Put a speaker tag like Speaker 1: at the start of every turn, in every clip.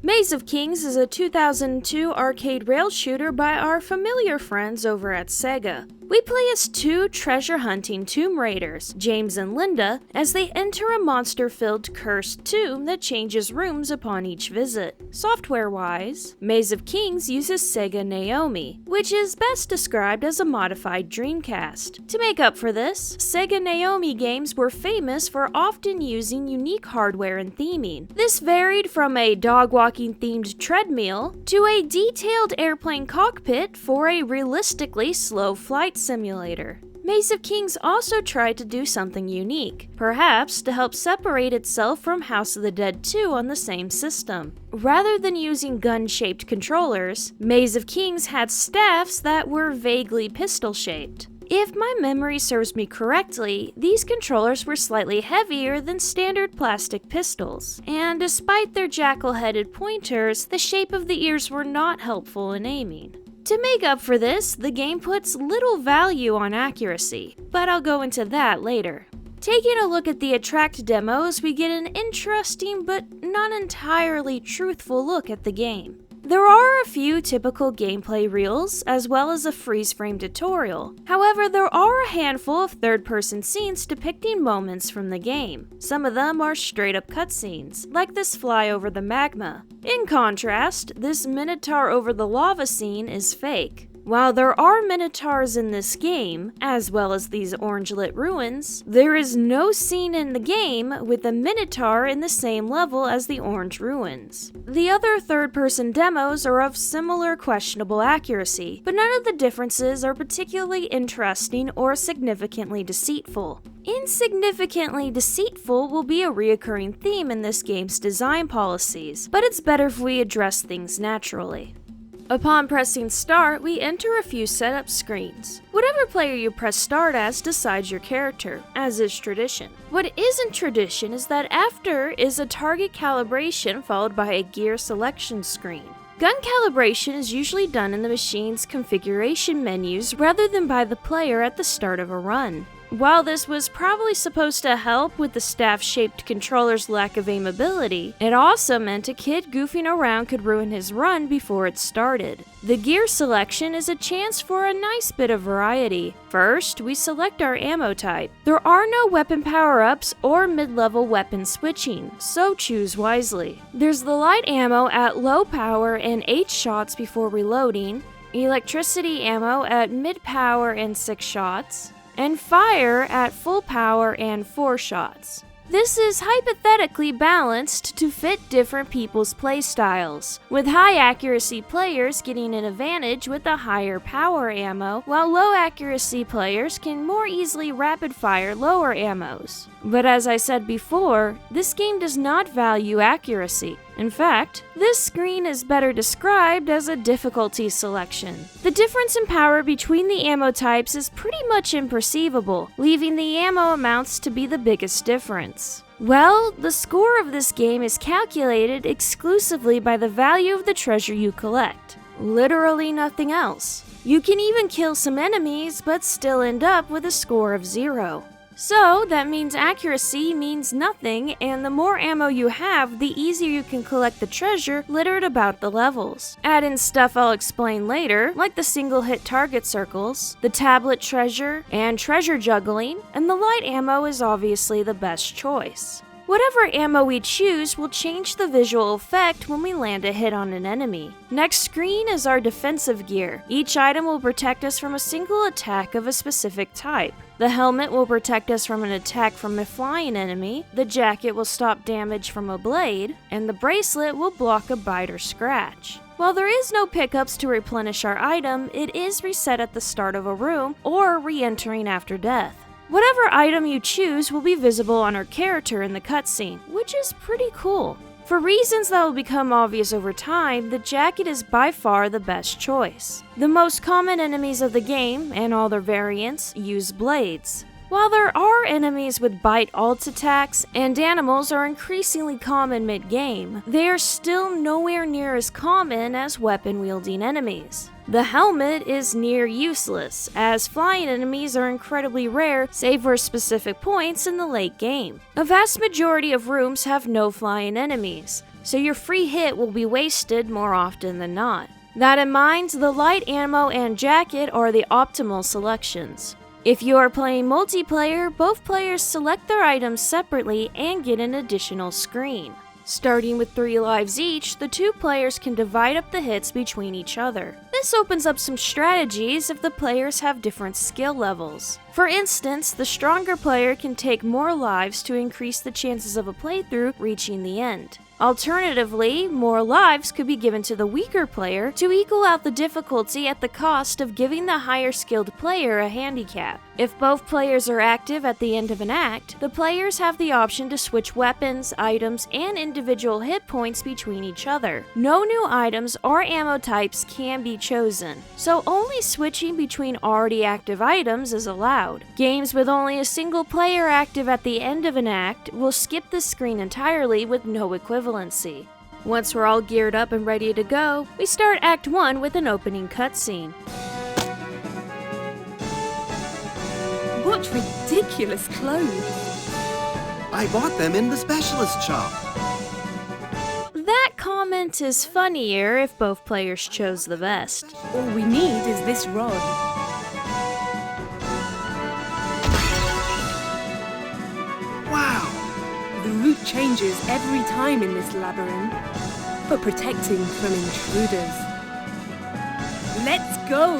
Speaker 1: Maze of Kings is a 2002 arcade rail shooter by our familiar friends over at SEGA. We play as two treasure-hunting tomb raiders, James and Linda, as they enter a monster-filled cursed tomb that changes rooms upon each visit. Software-wise, Maze of Kings uses SEGA Naomi, which is best described as a modified Dreamcast. To make up for this, SEGA Naomi games were famous for often using unique hardware and theming. This varied from a dog-walking-themed treadmill to a detailed airplane cockpit for a realistically slow flight simulator. Maze of Kings also tried to do something unique, perhaps to help separate itself from House of the Dead 2 on the same system. Rather than using gun-shaped controllers, Maze of Kings had staffs that were vaguely pistol-shaped. If my memory serves me correctly, these controllers were slightly heavier than standard plastic pistols, and despite their jackal-headed pointers, the shape of the ears were not helpful in aiming. To make up for this, the game puts little value on accuracy, but I'll go into that later. Taking a look at the Attract demos, we get an interesting but not entirely truthful look at the game. There are a few typical gameplay reels, as well as a freeze-frame tutorial. However, there are a handful of third-person scenes depicting moments from the game. Some of them are straight-up cutscenes, like this fly over the magma. In contrast, this minotaur over the lava scene is fake. While there are minotaurs in this game, as well as these orange-lit ruins, there is no scene in the game with a minotaur in the same level as the orange ruins. The other third-person demos are of similar questionable accuracy, but none of the differences are particularly interesting or significantly deceitful. Insignificantly deceitful will be a reoccurring theme in this game's design policies, but it's better if we address things naturally. Upon pressing start, we enter a few setup screens. Whatever player you press start as decides your character, as is tradition. What isn't tradition is that after is a target calibration followed by a gear selection screen. Gun calibration is usually done in the machine's configuration menus rather than by the player at the start of a run. While this was probably supposed to help with the staff-shaped controller's lack of aimability, it also meant a kid goofing around could ruin his run before it started. The gear selection is a chance for a nice bit of variety. First, we select our ammo type. There are no weapon power-ups or mid-level weapon switching, so choose wisely. There's the light ammo at low power and 8 shots before reloading, electricity ammo at mid-power and 6 shots, and fire at full power and 4 shots. This is hypothetically balanced to fit different people's playstyles, with high accuracy players getting an advantage with the higher power ammo, while low accuracy players can more easily rapid fire lower ammos. But as I said before, this game does not value accuracy. In fact, this screen is better described as a difficulty selection. The difference in power between the ammo types is pretty much imperceivable, leaving the ammo amounts to be the biggest difference. Well, the score of this game is calculated exclusively by the value of the treasure you collect. Literally nothing else. You can even kill some enemies, but still end up with a score of 0. So, that means accuracy means nothing, and the more ammo you have, the easier you can collect the treasure littered about the levels. Add in stuff I'll explain later, like the single-hit target circles, the tablet treasure, and treasure juggling, and the light ammo is obviously the best choice. Whatever ammo we choose will change the visual effect when we land a hit on an enemy. Next screen is our defensive gear. Each item will protect us from a single attack of a specific type. The helmet will protect us from an attack from a flying enemy, the jacket will stop damage from a blade, and the bracelet will block a bite or scratch. While there is no pickups to replenish our item, it is reset at the start of a room or re-entering after death. Whatever item you choose will be visible on our character in the cutscene, which is pretty cool. For reasons that will become obvious over time, the jacket is by far the best choice. The most common enemies of the game, and all their variants, use blades. While there are enemies with bite alt attacks, and animals are increasingly common mid-game, they are still nowhere near as common as weapon-wielding enemies. The helmet is near useless, as flying enemies are incredibly rare save for specific points in the late game. A vast majority of rooms have no flying enemies, so your free hit will be wasted more often than not. That in mind, the light ammo and jacket are the optimal selections. If you are playing multiplayer, both players select their items separately and get an additional screen. Starting with 3 lives each, the 2 players can divide up the hits between each other. This opens up some strategies if the players have different skill levels. For instance, the stronger player can take more lives to increase the chances of a playthrough reaching the end. Alternatively, more lives could be given to the weaker player to equal out the difficulty at the cost of giving the higher skilled player a handicap. If both players are active at the end of an act, the players have the option to switch weapons, items, and individual hit points between each other. No new items or ammo types can be chosen, so only switching between already active items is allowed. Games with only a single player active at the end of an act will skip the screen entirely with no equivalency. Once we're all geared up and ready to go, we start Act 1 with an opening cutscene.
Speaker 2: What ridiculous clothes!
Speaker 3: I bought them in the specialist shop.
Speaker 1: That comment is funnier if both players chose the best.
Speaker 2: All we need is this rod.
Speaker 3: Wow!
Speaker 2: The route changes every time in this labyrinth, for protecting from intruders. Let's go!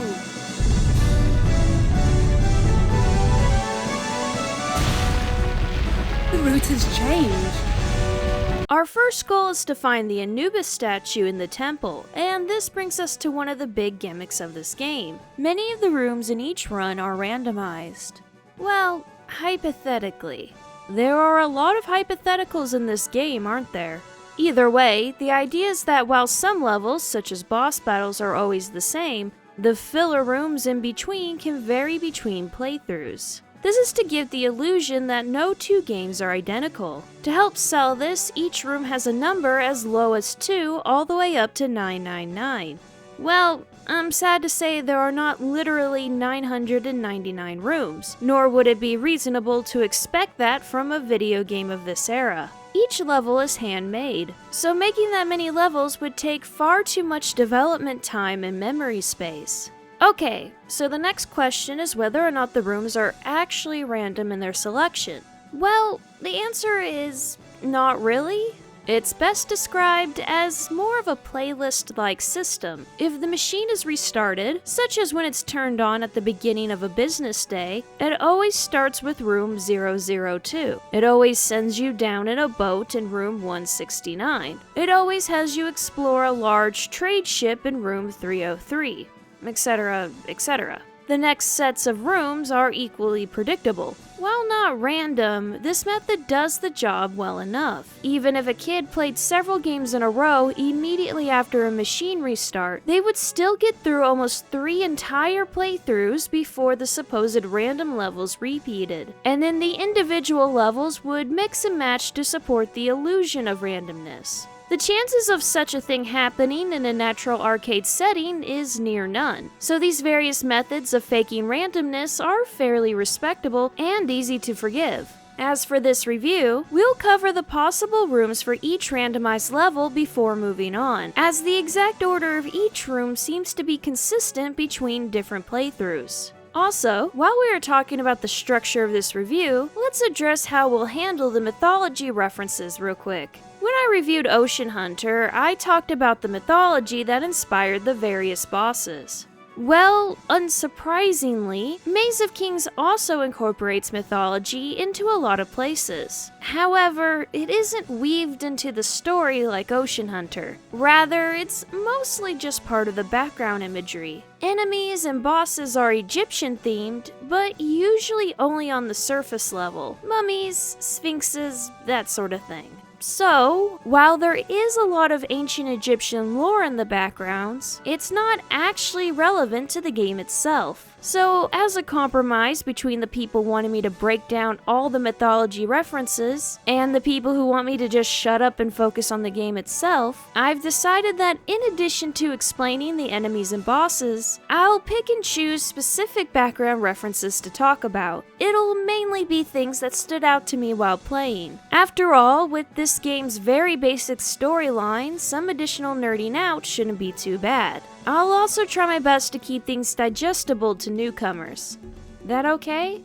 Speaker 2: The route has changed.
Speaker 1: Our first goal is to find the Anubis statue in the temple, and this brings us to one of the big gimmicks of this game. Many of the rooms in each run are randomized. Well, hypothetically. There are a lot of hypotheticals in this game, aren't there? Either way, the idea is that while some levels, such as boss battles, are always the same, the filler rooms in between can vary between playthroughs. This is to give the illusion that no 2 games are identical. To help sell this, each room has a number as low as 2 all the way up to 999. Well, I'm sad to say there are not literally 999 rooms, nor would it be reasonable to expect that from a video game of this era. Each level is handmade, so making that many levels would take far too much development time and memory space. Okay, so the next question is whether or not the rooms are actually random in their selection. Well, the answer is not really. It's best described as more of a playlist-like system. If the machine is restarted, such as when it's turned on at the beginning of a business day, it always starts with room 002. It always sends you down in a boat in room 169. It always has you explore a large trade ship in room 303. Etc., etc. The next sets of rooms are equally predictable. While not random, this method does the job well enough. Even if a kid played several games in a row immediately after a machine restart, they would still get through almost 3 entire playthroughs before the supposed random levels repeated. And then the individual levels would mix and match to support the illusion of randomness. The chances of such a thing happening in a natural arcade setting is near none, so these various methods of faking randomness are fairly respectable and easy to forgive. As for this review, we'll cover the possible rooms for each randomized level before moving on, as the exact order of each room seems to be consistent between different playthroughs. Also, while we are talking about the structure of this review, let's address how we'll handle the mythology references real quick. When I reviewed Ocean Hunter, I talked about the mythology that inspired the various bosses. Well, unsurprisingly, Maze of Kings also incorporates mythology into a lot of places. However, it isn't weaved into the story like Ocean Hunter. Rather, it's mostly just part of the background imagery. Enemies and bosses are Egyptian themed, but usually only on the surface level. Mummies, sphinxes, that sort of thing. So, while there is a lot of ancient Egyptian lore in the backgrounds, it's not actually relevant to the game itself. So, as a compromise between the people wanting me to break down all the mythology references and the people who want me to just shut up and focus on the game itself, I've decided that in addition to explaining the enemies and bosses, I'll pick and choose specific background references to talk about. It'll mainly be things that stood out to me while playing. After all, with this game's very basic storyline, some additional nerding out shouldn't be too bad. I'll also try my best to keep things digestible to newcomers. That okay?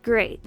Speaker 1: Great.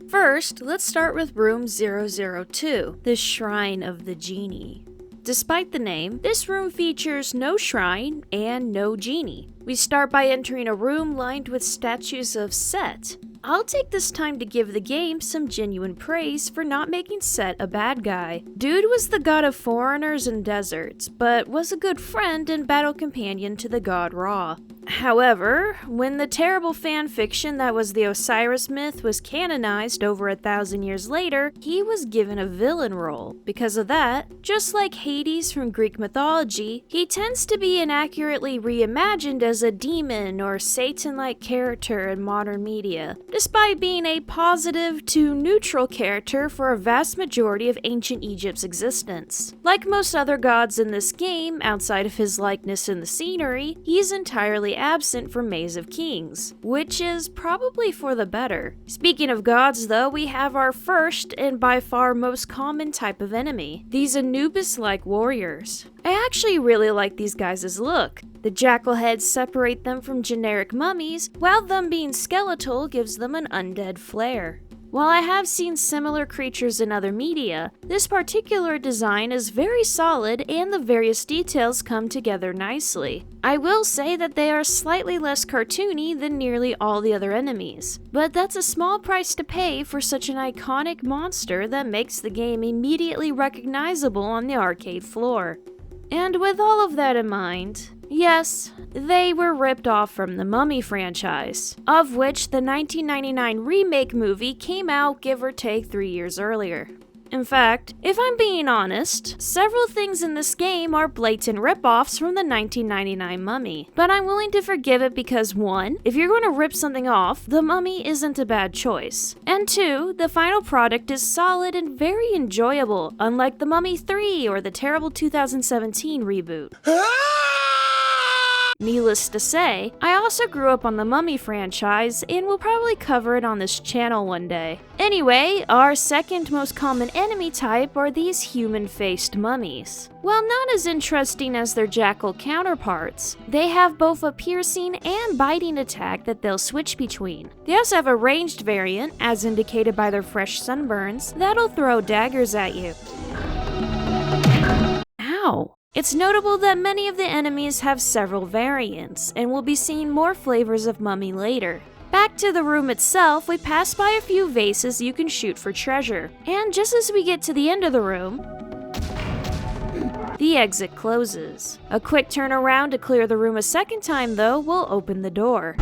Speaker 1: First, let's start with room 002, the Shrine of the Genie. Despite the name, this room features no shrine and no genie. We start by entering a room lined with statues of Set. I'll take this time to give the game some genuine praise for not making Set a bad guy. Dude was the god of foreigners and deserts, but was a good friend and battle companion to the god Ra. However, when the terrible fanfiction that was the Osiris myth was canonized over 1,000 years later, he was given a villain role. Because of that, just like Hades from Greek mythology, he tends to be inaccurately reimagined as a demon or Satan-like character in modern media, despite being a positive to neutral character for a vast majority of ancient Egypt's existence. Like most other gods in this game, outside of his likeness in the scenery, he's entirely absent from Maze of Kings, which is probably for the better. Speaking of gods though, we have our first and by far most common type of enemy, these Anubis-like warriors. I actually really like these guys' look. The jackal heads separate them from generic mummies, while them being skeletal gives them an undead flair. While I have seen similar creatures in other media, this particular design is very solid and the various details come together nicely. I will say that they are slightly less cartoony than nearly all the other enemies, but that's a small price to pay for such an iconic monster that makes the game immediately recognizable on the arcade floor. And with all of that in mind, yes, they were ripped off from the Mummy franchise, of which the 1999 remake movie came out give or take 3 years earlier. In fact, if I'm being honest, several things in this game are blatant rip-offs from the 1999 Mummy, but I'm willing to forgive it because 1, if you're going to rip something off, the Mummy isn't a bad choice, and 2, the final product is solid and very enjoyable, unlike the Mummy 3 or the terrible 2017 reboot. Needless to say, I also grew up on the Mummy franchise and will probably cover it on this channel one day. Anyway, our second most common enemy type are these human-faced mummies. While not as interesting as their jackal counterparts, they have both a piercing and biting attack that they'll switch between. They also have a ranged variant, as indicated by their fresh sunburns, that'll throw daggers at you. Ow! It's notable that many of the enemies have several variants, and we'll be seeing more flavors of mummy later. Back to the room itself, we pass by a few vases you can shoot for treasure, and just as we get to the end of the room, the exit closes. A quick turn around to clear the room a second time though will open the door.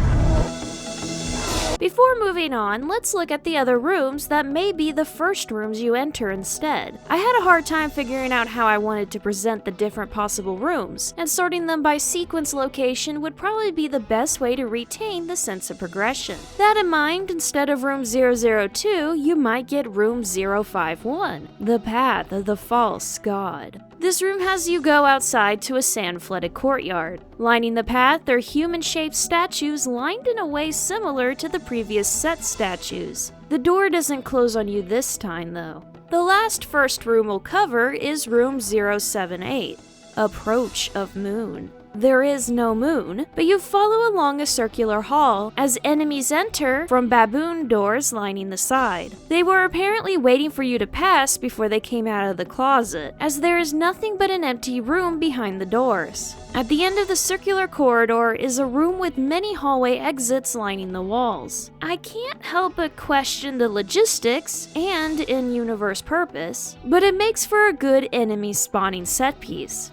Speaker 1: Before moving on, let's look at the other rooms that may be the first rooms you enter instead. I had a hard time figuring out how I wanted to present the different possible rooms, and sorting them by sequence location would probably be the best way to retain the sense of progression. That in mind, instead of room 002, you might get room 051, the Path of the False God. This room has you go outside to a sand-flooded courtyard. Lining the path are human-shaped statues lined in a way similar to the previous Set statues. The door doesn't close on you this time though. The last first room we'll cover is room 078, Approach of Moon. There is no moon, but you follow along a circular hall as enemies enter from baboon doors lining the side. They were apparently waiting for you to pass before they came out of the closet, as there is nothing but an empty room behind the doors. At the end of the circular corridor is a room with many hallway exits lining the walls. I can't help but question the logistics and in-universe purpose, but it makes for a good enemy spawning set piece.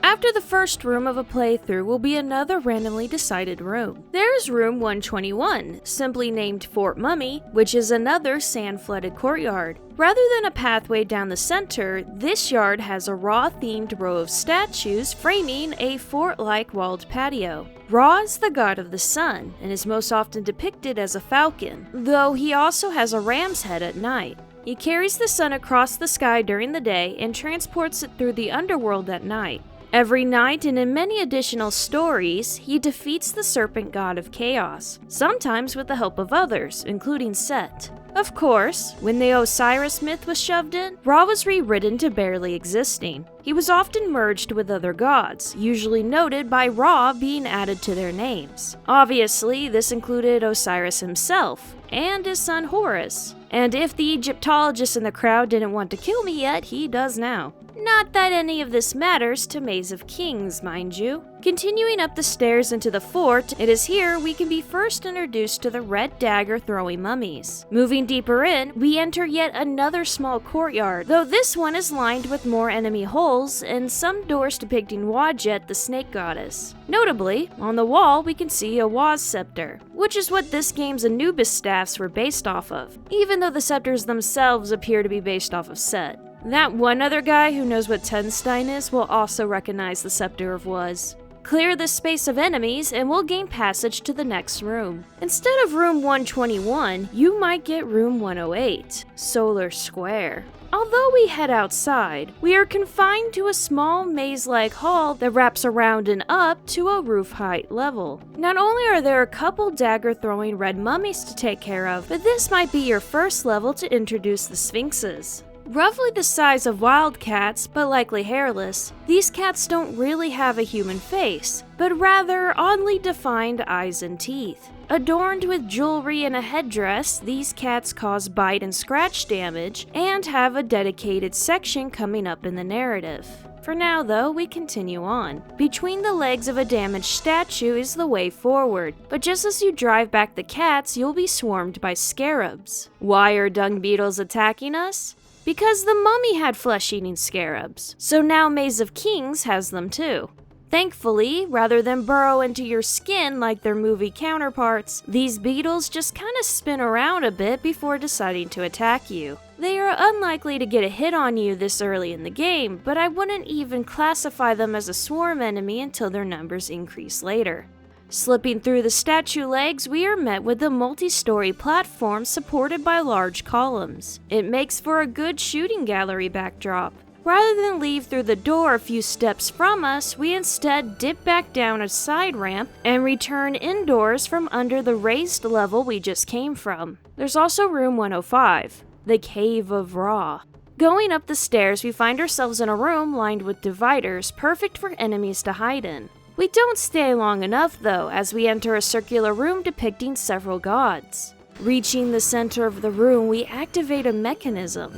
Speaker 1: After the first room of a playthrough will be another randomly decided room. There's room 121, simply named Fort Mummy, which is another sand-flooded courtyard. Rather than a pathway down the center, this yard has a Ra-themed row of statues framing a fort-like walled patio. Ra is the god of the sun, and is most often depicted as a falcon, though he also has a ram's head at night. He carries the sun across the sky during the day and transports it through the underworld at night. Every night and in many additional stories, he defeats the serpent god of chaos, sometimes with the help of others, including Set. Of course, when the Osiris myth was shoved in, Ra was rewritten to barely existing. He was often merged with other gods, usually noted by Ra being added to their names. Obviously, this included Osiris himself, and his son Horus. And if the Egyptologist in the crowd didn't want to kill me yet, he does now. Not that any of this matters to Maze of Kings, mind you. Continuing up the stairs into the fort, it is here we can be first introduced to the red dagger-throwing mummies. Moving deeper in, we enter yet another small courtyard, though this one is lined with more enemy holes and some doors depicting Wadjet, the snake goddess. Notably, on the wall we can see a Waz scepter, which is what this game's Anubis staffs were based off of, even though the scepters themselves appear to be based off of Set. That one other guy who knows what Tenstein is will also recognize the Scepter of Waz. Clear this space of enemies and we'll gain passage to the next room. Instead of room 121, you might get room 108, Solar Square. Although we head outside, we are confined to a small maze-like hall that wraps around and up to a roof height level. Not only are there a couple dagger-throwing red mummies to take care of, but this might be your first level to introduce the Sphinxes. Roughly the size of wild cats, but likely hairless, these cats don't really have a human face, but rather oddly defined eyes and teeth. Adorned with jewelry and a headdress, these cats cause bite and scratch damage, and have a dedicated section coming up in the narrative. For now though, we continue on. Between the legs of a damaged statue is the way forward, but just as you drive back the cats, you'll be swarmed by scarabs. Why are dung beetles attacking us? Because the mummy had flesh-eating scarabs, so now Maze of Kings has them too. Thankfully, rather than burrow into your skin like their movie counterparts, these beetles just kinda spin around a bit before deciding to attack you. They are unlikely to get a hit on you this early in the game, but I wouldn't even classify them as a swarm enemy until their numbers increase later. Slipping through the statue legs, we are met with a multi-story platform supported by large columns. It makes for a good shooting gallery backdrop. Rather than leave through the door a few steps from us, we instead dip back down a side ramp and return indoors from under the raised level we just came from. There's also room 105, the Cave of Ra. Going up the stairs, we find ourselves in a room lined with dividers, perfect for enemies to hide in. We don't stay long enough though, as we enter a circular room depicting several gods. Reaching the center of the room, we activate a mechanism.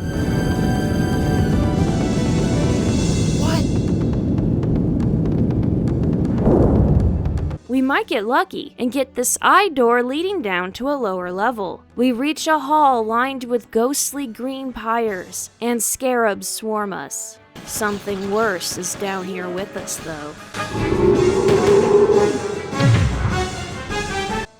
Speaker 3: What?
Speaker 1: We might get lucky and get this eye door leading down to a lower level. We reach a hall lined with ghostly green pyres, and scarabs swarm us. Something worse is down here with us, though.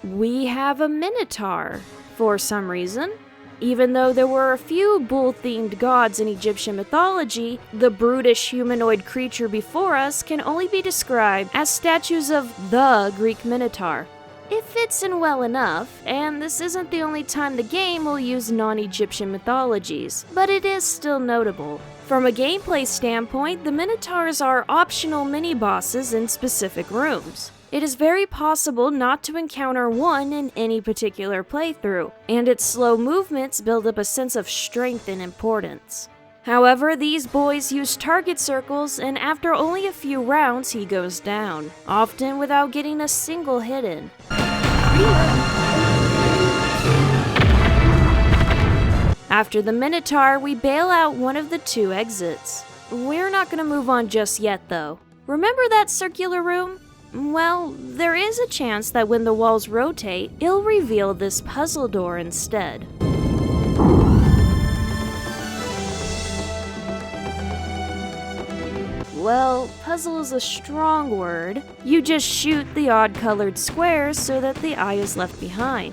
Speaker 1: We have a minotaur, for some reason. Even though there were a few bull-themed gods in Egyptian mythology, the brutish humanoid creature before us can only be described as statues of the Greek minotaur. It fits in well enough, and this isn't the only time the game will use non-Egyptian mythologies, but it is still notable. From a gameplay standpoint, the Minotaurs are optional mini-bosses in specific rooms. It is very possible not to encounter one in any particular playthrough, and its slow movements build up a sense of strength and importance. However, these boys use target circles, and after only a few rounds he goes down, often without getting a single hit in. After the Minotaur, we bail out one of the two exits. We're not going to move on just yet though. Remember that circular room? Well, there is a chance that when the walls rotate, it'll reveal this puzzle door instead. Well, puzzle is a strong word. You just shoot the odd-colored squares so that the eye is left behind.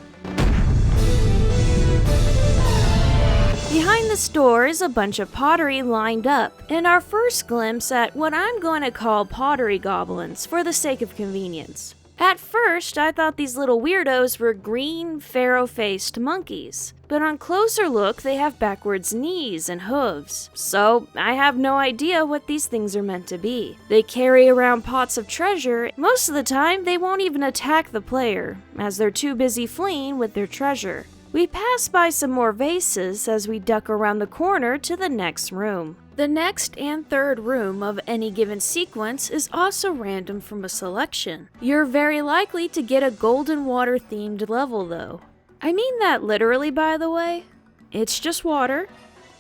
Speaker 1: Behind this door is a bunch of pottery lined up, and our first glimpse at what I'm going to call pottery goblins for the sake of convenience. At first, I thought these little weirdos were green, pharaoh-faced monkeys, but on closer look, they have backwards knees and hooves, so I have no idea what these things are meant to be. They carry around pots of treasure. Most of the time, they won't even attack the player, as they're too busy fleeing with their treasure. We pass by some more vases as we duck around the corner to the next room. The next and third room of any given sequence is also random from a selection. You're very likely to get a golden water themed level though. I mean that literally, by the way. It's just water,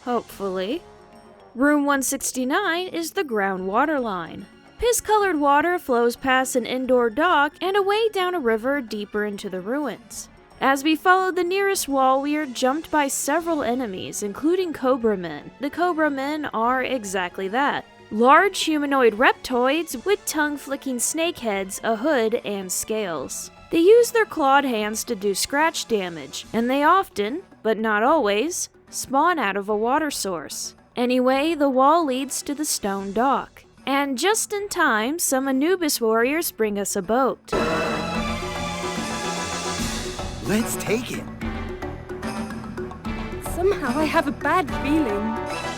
Speaker 1: hopefully. Room 169 is the groundwater line. Piss-colored water flows past an indoor dock and away down a river deeper into the ruins. As we follow the nearest wall, we are jumped by several enemies, including Cobra Men. The Cobra Men are exactly that. Large humanoid reptoids with tongue-flicking snake heads, a hood, and scales. They use their clawed hands to do scratch damage, and they often, but not always, spawn out of a water source. Anyway, the wall leads to the stone dock. And just in time, some Anubis warriors bring us a boat.
Speaker 3: Let's take it.
Speaker 2: Somehow I have a bad feeling.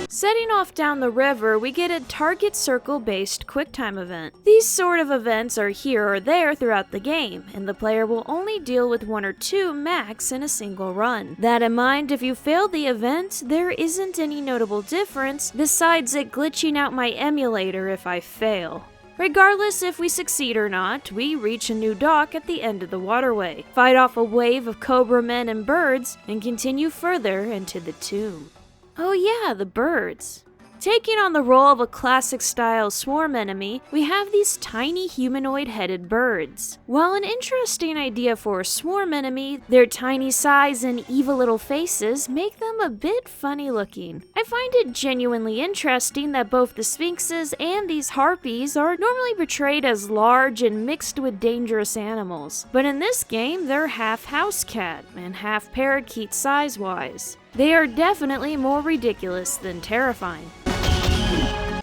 Speaker 1: Setting off down the river, we get a target circle-based QuickTime event. These sort of events are here or there throughout the game, and the player will only deal with 1 or 2 max in a single run. That in mind, if you fail the event, there isn't any notable difference besides it glitching out my emulator if I fail. Regardless if we succeed or not, we reach a new dock at the end of the waterway, fight off a wave of Cobra Men and birds, and continue further into the tomb. Oh yeah, the birds. Taking on the role of a classic-style swarm enemy, we have these tiny humanoid-headed birds. While an interesting idea for a swarm enemy, their tiny size and evil little faces make them a bit funny-looking. I find it genuinely interesting that both the sphinxes and these harpies are normally portrayed as large and mixed with dangerous animals, but in this game, they're half house cat and half parakeet size-wise. They are definitely more ridiculous than terrifying.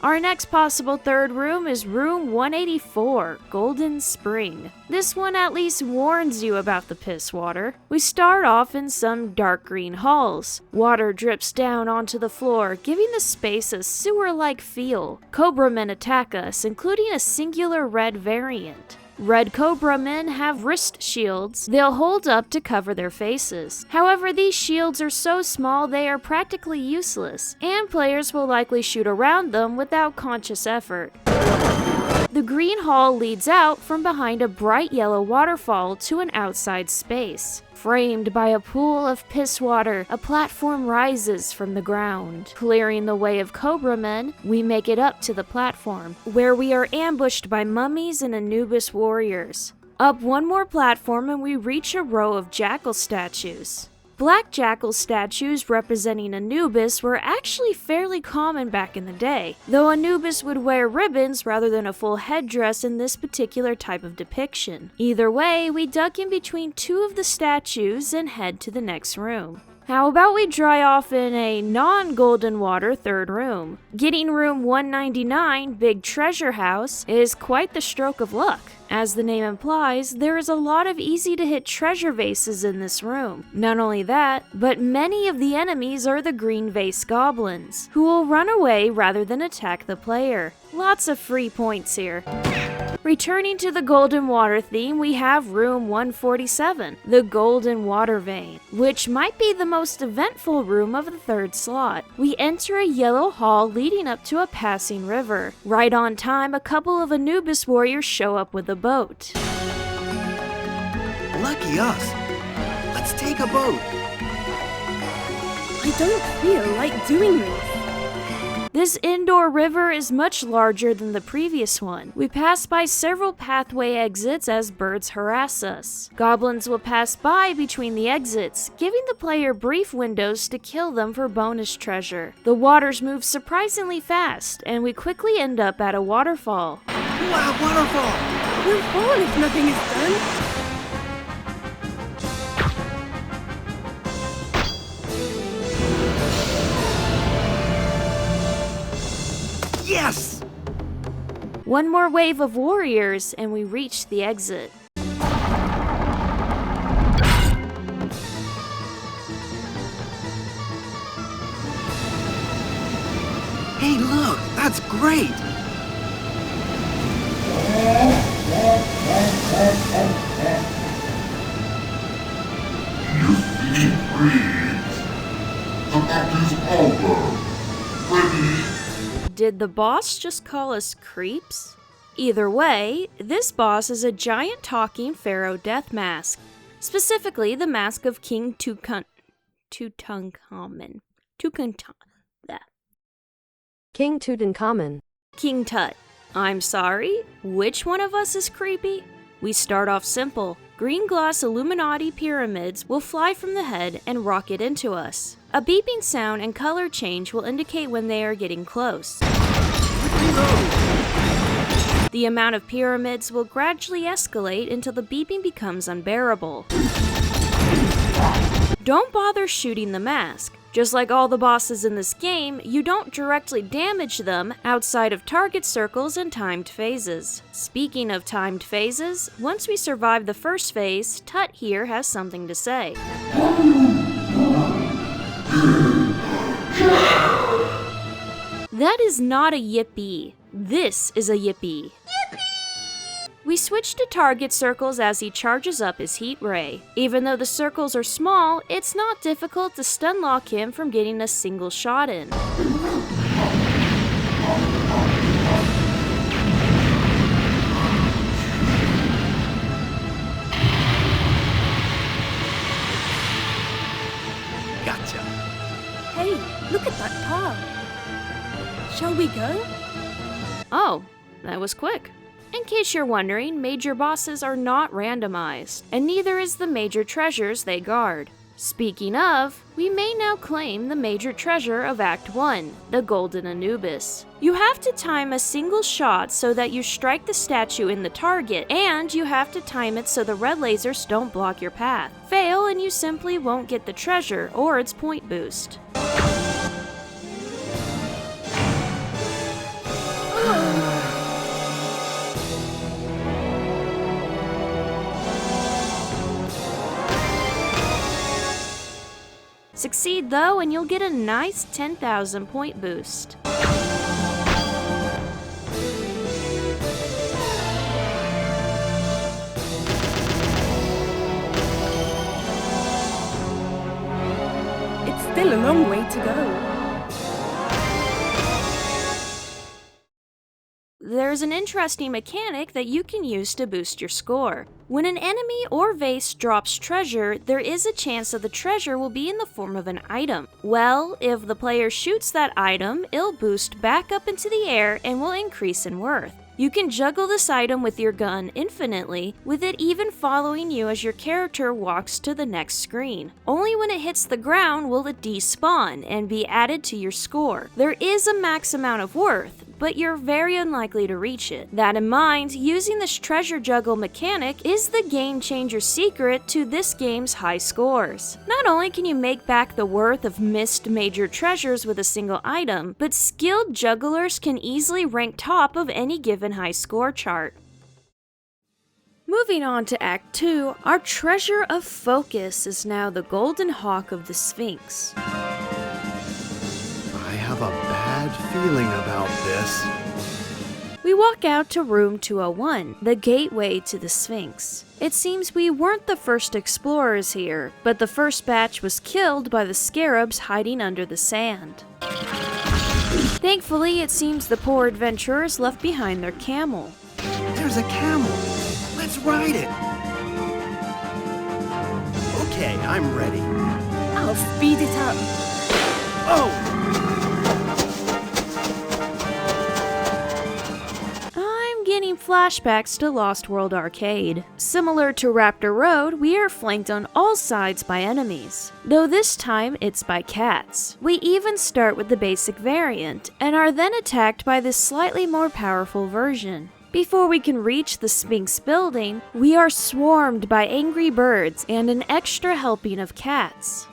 Speaker 1: Our next possible third room is room 184, Golden Spring. This one at least warns you about the piss water. We start off in some dark green halls. Water drips down onto the floor, giving the space a sewer-like feel. Cobra Men attack us, including a singular red variant. Red Cobra Men have wrist shields they'll hold up to cover their faces. However, these shields are so small they are practically useless, and players will likely shoot around them without conscious effort. The green hall leads out from behind a bright yellow waterfall to an outside space. Framed by a pool of piss water, a platform rises from the ground. Clearing the way of Cobra Men, we make it up to the platform, where we are ambushed by mummies and Anubis warriors. Up one more platform and we reach a row of jackal statues. Black jackal statues representing Anubis were actually fairly common back in the day, though Anubis would wear ribbons rather than a full headdress in this particular type of depiction. Either way, we duck in between 2 of the statues and head to the next room. How about we dry off in a non-golden water third room? Getting room 199, Big Treasure House, is quite the stroke of luck. As the name implies, there is a lot of easy-to-hit treasure vases in this room. Not only that, but many of the enemies are the green vase goblins, who will run away rather than attack the player. Lots of free points here. Returning to the golden water theme, we have room 147, the Golden Water Vein, which might be the most eventful room of the third slot. We enter a yellow hall leading up to a passing river. Right on time, a couple of Anubis warriors show up with a boat.
Speaker 3: Lucky us. Let's take a boat.
Speaker 2: I don't feel like doing this.
Speaker 1: This indoor river is much larger than the previous one. We pass by several pathway exits as birds harass us. Goblins will pass by between the exits, giving the player brief windows to kill them for bonus treasure. The waters move surprisingly fast, and we quickly end up at a waterfall.
Speaker 3: Wow, waterfall!
Speaker 2: We'll fall if nothing is done.
Speaker 3: Yes!
Speaker 1: One more wave of warriors, and we reach the exit.
Speaker 3: Hey, look! That's great!
Speaker 4: You feed breeds. The book is over. Ready?
Speaker 1: Did the boss just call us creeps? Either way, this boss is a giant talking pharaoh death mask. Specifically, the mask of King Tutankhamun.
Speaker 5: King Tutankhamun.
Speaker 1: King Tut. I'm sorry, which one of us is creepy? We start off simple. Green gloss Illuminati pyramids will fly from the head and rocket into us. A beeping sound and color change will indicate when they are getting close. The amount of pyramids will gradually escalate until the beeping becomes unbearable. Don't bother shooting the mask. Just like all the bosses in this game, you don't directly damage them outside of target circles and timed phases. Speaking of timed phases, once we survive the first phase, Tut here has something to say. That is not a yippee. This is a yippee. We switch to target circles as he charges up his heat ray. Even though the circles are small, it's not difficult to stun lock him from getting a single shot in.
Speaker 3: Gotcha.
Speaker 2: Hey, look at that car. Shall we go?
Speaker 1: Oh, that was quick. In case you're wondering, major bosses are not randomized, and neither is the major treasures they guard. Speaking of, we may now claim the major treasure of Act 1, the Golden Anubis. You have to time a single shot so that you strike the statue in the target, and you have to time it so the red lasers don't block your path. Fail and you simply won't get the treasure or its point boost. Succeed though, and you'll get a nice 10,000 point boost.
Speaker 2: It's still a long way to go.
Speaker 1: There's an interesting mechanic that you can use to boost your score. When an enemy or vase drops treasure, there is a chance that the treasure will be in the form of an item. Well, if the player shoots that item, it'll boost back up into the air and will increase in worth. You can juggle this item with your gun infinitely, with it even following you as your character walks to the next screen. Only when it hits the ground will it despawn and be added to your score. There is a max amount of worth, but you're very unlikely to reach it. That in mind, using this treasure juggle mechanic is the game changer secret to this game's high scores. Not only can you make back the worth of missed major treasures with a single item, but skilled jugglers can easily rank top of any given high score chart. Moving on to Act 2, our treasure of focus is now the Golden Hawk of the Sphinx.
Speaker 3: I have a bad feeling about this.
Speaker 1: We walk out to room 201, the gateway to the Sphinx. It seems we weren't the first explorers here, but the first batch was killed by the scarabs hiding under the sand. Thankfully, it seems the poor adventurers left behind their camel.
Speaker 3: There's a camel. Let's ride it. Okay, I'm ready.
Speaker 2: I'll speed it up.
Speaker 3: Oh!
Speaker 1: flashbacks to Lost World Arcade. Similar to Raptor Road, we are flanked on all sides by enemies, though this time it's by cats. We even start with the basic variant, and are then attacked by this slightly more powerful version. Before we can reach the Sphinx building, we are swarmed by angry birds and an extra helping of cats.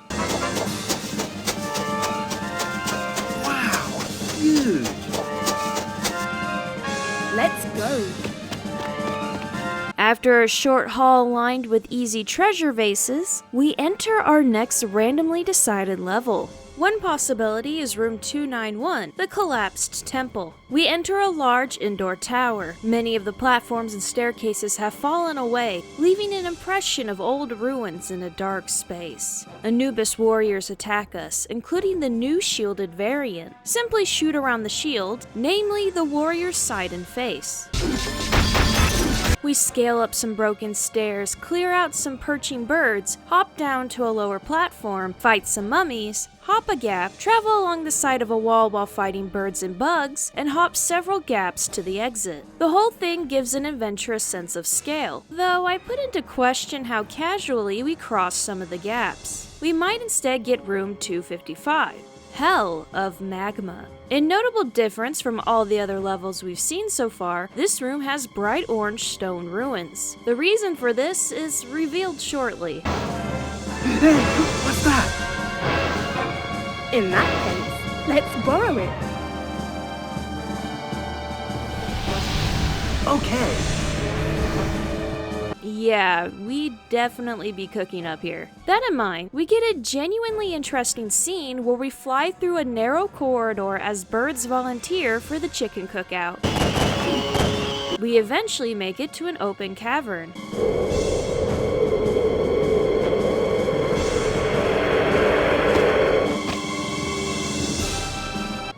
Speaker 3: Wow, huge.
Speaker 2: Let's go.
Speaker 1: After a short haul lined with easy treasure vases, we enter our next randomly decided level. One possibility is room 291, the collapsed temple. We enter a large indoor tower. Many of the platforms and staircases have fallen away, leaving an impression of old ruins in a dark space. Anubis warriors attack us, including the new shielded variant. Simply shoot around the shield, namely the warrior's side and face. We scale up some broken stairs, clear out some perching birds, hop down to a lower platform, fight some mummies, hop a gap, travel along the side of a wall while fighting birds and bugs, and hop several gaps to the exit. The whole thing gives an adventurous sense of scale, though I put into question how casually we cross some of the gaps. We might instead get room 255. Hell of Magma. A notable difference from all the other levels we've seen so far, this room has bright orange stone ruins. The reason for this is revealed shortly.
Speaker 3: Hey, what's that?
Speaker 2: In that case, let's borrow it.
Speaker 3: Okay.
Speaker 1: Yeah, we definitely be cooking up here. That in mind, we get a genuinely interesting scene where we fly through a narrow corridor as birds volunteer for the chicken cookout. We eventually make it to an open cavern.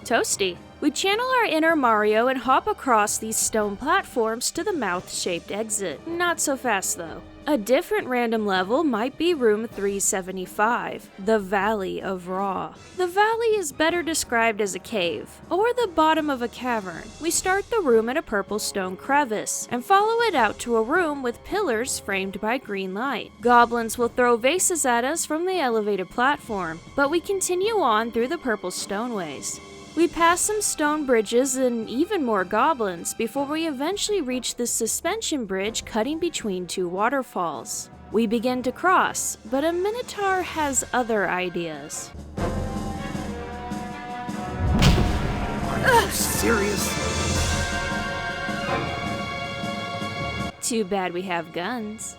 Speaker 1: Toasty. We channel our inner Mario and hop across these stone platforms to the mouth-shaped exit. Not so fast though. A different random level might be room 375, the Valley of Ra. The valley is better described as a cave, or the bottom of a cavern. We start the room at a purple stone crevice, and follow it out to a room with pillars framed by green light. Goblins will throw vases at us from the elevated platform, but we continue on through the purple stoneways. We pass some stone bridges and even more goblins before we eventually reach the suspension bridge cutting between two waterfalls. We begin to cross, but a Minotaur has other ideas.
Speaker 3: Are you serious?
Speaker 1: Too bad we have guns.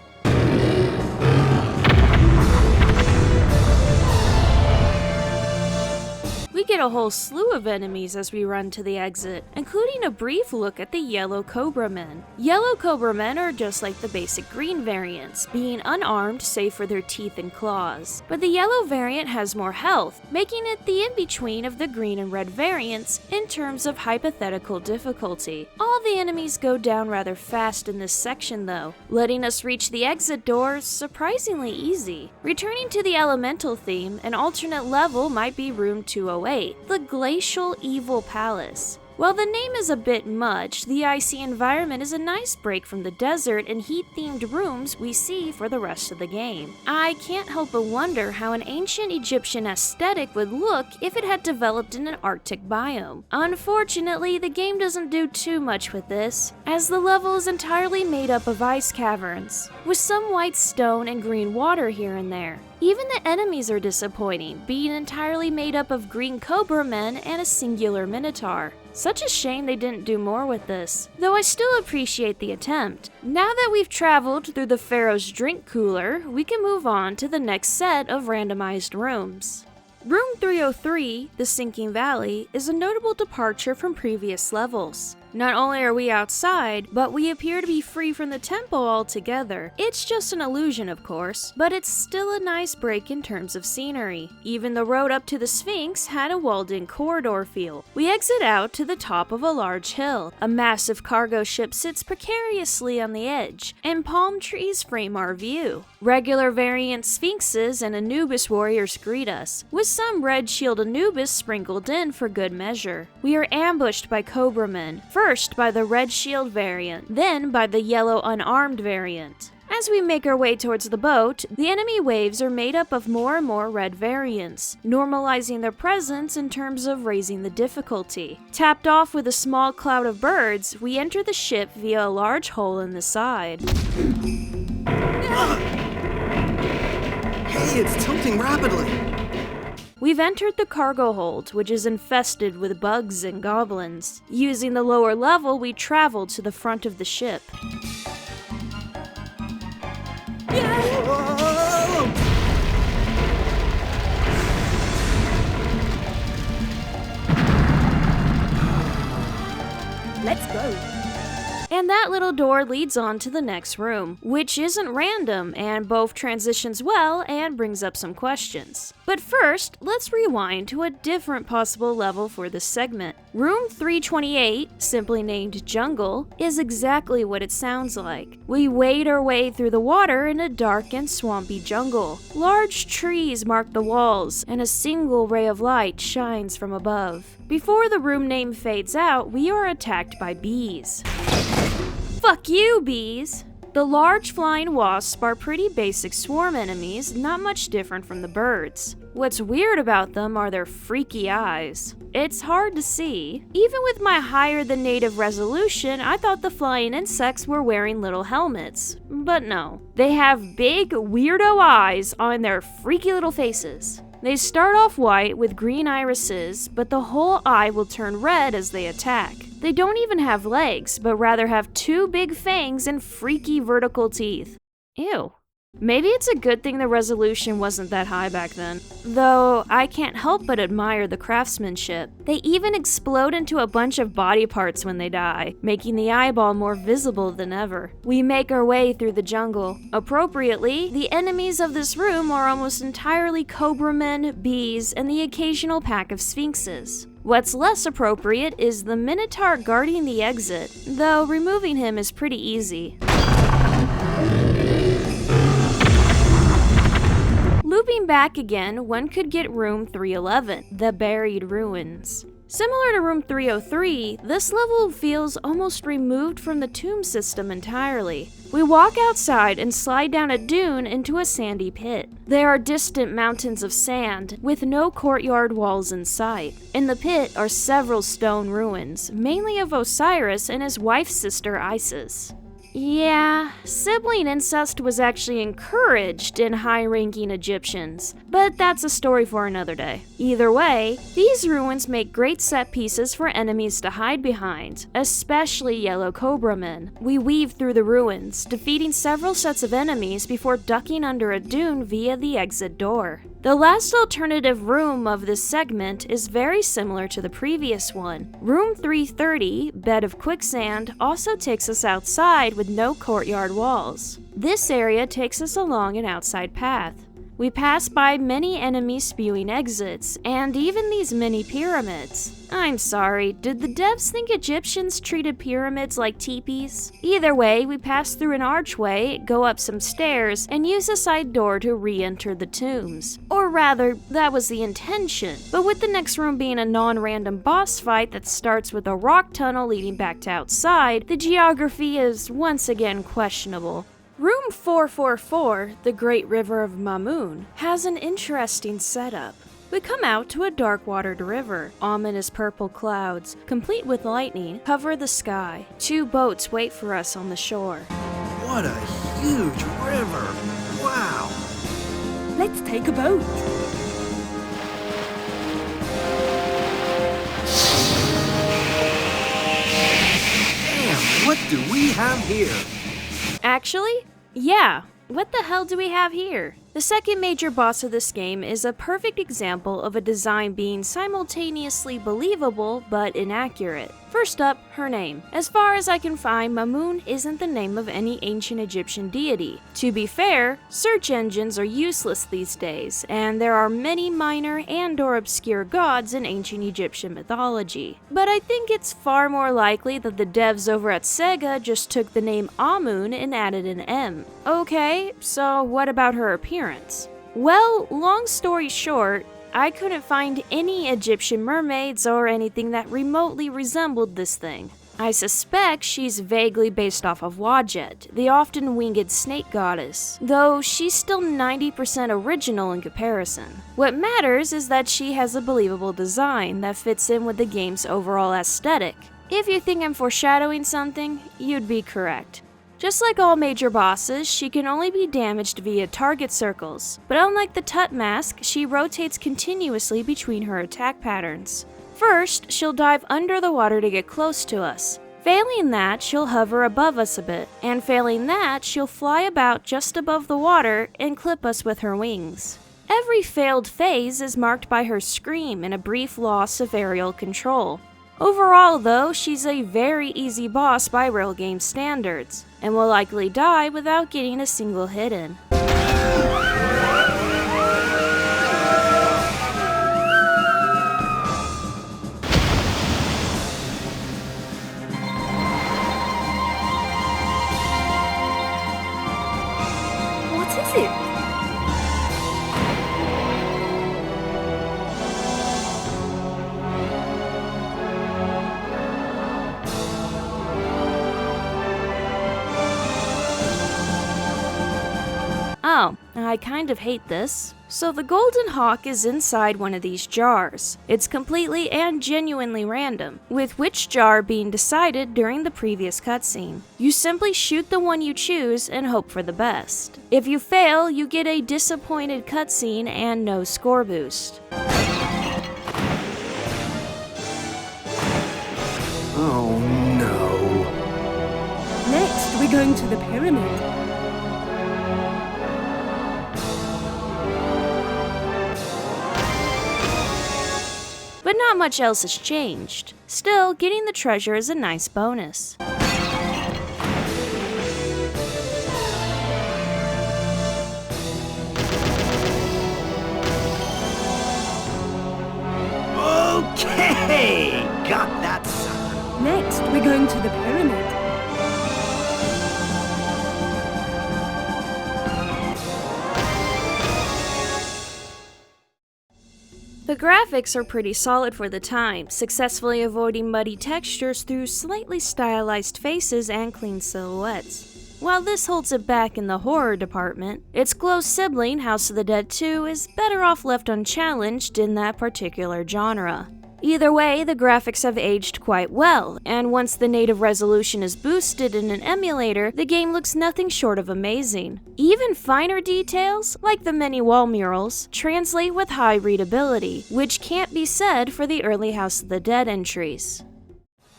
Speaker 1: We get a whole slew of enemies as we run to the exit, including a brief look at the Yellow Cobra Men. Yellow Cobra Men are just like the basic green variants, being unarmed save for their teeth and claws. But the yellow variant has more health, making it the in-between of the green and red variants in terms of hypothetical difficulty. All the enemies go down rather fast in this section though, letting us reach the exit doors surprisingly easy. Returning to the elemental theme, an alternate level might be room 208. The Glacial Evil Palace. While the name is a bit much, the icy environment is a nice break from the desert and heat-themed rooms we see for the rest of the game. I can't help but wonder how an ancient Egyptian aesthetic would look if it had developed in an Arctic biome. Unfortunately, the game doesn't do too much with this, as the level is entirely made up of ice caverns, with some white stone and green water here and there. Even the enemies are disappointing, being entirely made up of green cobra men and a singular minotaur. Such a shame they didn't do more with this, though I still appreciate the attempt. Now that we've traveled through the Pharaoh's drink cooler, we can move on to the next set of randomized rooms. Room 303, the Sinking Valley, is a notable departure from previous levels. Not only are we outside, but we appear to be free from the temple altogether. It's just an illusion, of course, but it's still a nice break in terms of scenery. Even the road up to the Sphinx had a walled-in corridor feel. We exit out to the top of a large hill. A massive cargo ship sits precariously on the edge, and palm trees frame our view. Regular variant Sphinxes and Anubis warriors greet us, with some red shield Anubis sprinkled in for good measure. We are ambushed by Cobra Men. first by the red shield variant, then by the yellow unarmed variant. As we make our way towards the boat, the enemy waves are made up of more and more red variants, normalizing their presence in terms of raising the difficulty. Tapped off with a small cloud of birds, we enter the ship via a large hole in the side.
Speaker 3: Hey, it's tilting rapidly.
Speaker 1: We've entered the cargo hold, which is infested with bugs and goblins. Using the lower level, we travel to the front of the ship.
Speaker 3: Whoa!
Speaker 2: Let's go.
Speaker 1: And that little door leads on to the next room, which isn't random and both transitions well and brings up some questions. But first, let's rewind to a different possible level for this segment. Room 328, simply named Jungle, is exactly what it sounds like. We wade our way through the water in a dark and swampy jungle. Large trees mark the walls, and a single ray of light shines from above. Before the room name fades out, we are attacked by bees. Fuck you, bees! The large flying wasps are pretty basic swarm enemies, not much different from the birds. What's weird about them are their freaky eyes. It's hard to see. Even with my higher than native resolution, I thought the flying insects were wearing little helmets. But no. They have big, weirdo eyes on their freaky little faces. They start off white with green irises, but the whole eye will turn red as they attack. They don't even have legs, but rather have two big fangs and freaky vertical teeth. Ew. Maybe it's a good thing the resolution wasn't that high back then. Though, I can't help but admire the craftsmanship. They even explode into a bunch of body parts when they die, making the eyeball more visible than ever. We make our way through the jungle. Appropriately, the enemies of this room are almost entirely cobra men, bees, and the occasional pack of sphinxes. What's less appropriate is the Minotaur guarding the exit, though removing him is pretty easy. Looping back again, one could get room 311, the Buried Ruins. Similar to room 303, this level feels almost removed from the tomb system entirely. We walk outside and slide down a dune into a sandy pit. There are distant mountains of sand, with no courtyard walls in sight. In the pit are several stone ruins, mainly of Osiris and his wife's sister Isis. Yeah, sibling incest was actually encouraged in high-ranking Egyptians, but that's a story for another day. Either way, these ruins make great set pieces for enemies to hide behind, especially yellow cobra men. We weave through the ruins, defeating several sets of enemies before ducking under a dune via the exit door. The last alternative room of this segment is very similar to the previous one. Room 330, Bed of Quicksand, also takes us outside with no courtyard walls. This area takes us along an outside path. We pass by many enemies spewing exits, and even these mini pyramids. I'm sorry, did the devs think Egyptians treated pyramids like teepees? Either way, we pass through an archway, go up some stairs, and use a side door to re-enter the tombs. Or rather, that was the intention, but with the next room being a non-random boss fight that starts with a rock tunnel leading back to outside, the geography is once again questionable. Room 444, the Great River of Mamoon, has an interesting setup. We come out to a dark-watered river. Ominous purple clouds, complete with lightning, cover the sky. Two boats wait for us on the shore.
Speaker 3: What a huge river! Wow!
Speaker 2: Let's take a boat.
Speaker 3: Damn, what do we have here?
Speaker 1: Actually, yeah. What the hell do we have here? The second major boss of this game is a perfect example of a design being simultaneously believable but inaccurate. First up, her name. As far as I can find, Mamoon isn't the name of any ancient Egyptian deity. To be fair, search engines are useless these days, and there are many minor and/or obscure gods in ancient Egyptian mythology. But I think it's far more likely that the devs over at SEGA just took the name Amun and added an M. Okay, so what about her appearance? Well, long story short, I couldn't find any Egyptian mermaids or anything that remotely resembled this thing. I suspect she's vaguely based off of Wadjet, the often winged snake goddess, though she's still 90% original in comparison. What matters is that she has a believable design that fits in with the game's overall aesthetic. If you think I'm foreshadowing something, you'd be correct. Just like all major bosses, she can only be damaged via target circles, but unlike the Tut Mask, she rotates continuously between her attack patterns. First, she'll dive under the water to get close to us. Failing that, she'll hover above us a bit, and failing that, she'll fly about just above the water and clip us with her wings. Every failed phase is marked by her scream and a brief loss of aerial control. Overall though, she's a very easy boss by real game standards, and will likely die without getting a single hit in.
Speaker 2: What is it?
Speaker 1: Oh, I kind of hate this. So the Golden Hawk is inside one of these jars. It's completely and genuinely random, with which jar being decided during the previous cutscene. You simply shoot the one you choose and hope for the best. If you fail, you get a disappointed cutscene and no score boost.
Speaker 3: Oh no.
Speaker 2: Next, we're going to the pyramid.
Speaker 1: But not much else has changed. Still, getting the treasure is a nice bonus.
Speaker 3: Okay! Got that sucker.
Speaker 2: Next, we're going to the pyramid.
Speaker 1: The graphics are pretty solid for the time, successfully avoiding muddy textures through slightly stylized faces and clean silhouettes. While this holds it back in the horror department, its close sibling, House of the Dead 2, is better off left unchallenged in that particular genre. Either way, the graphics have aged quite well, and once the native resolution is boosted in an emulator, the game looks nothing short of amazing. Even finer details, like the many wall murals, translate with high readability, which can't be said for the early House of the Dead entries.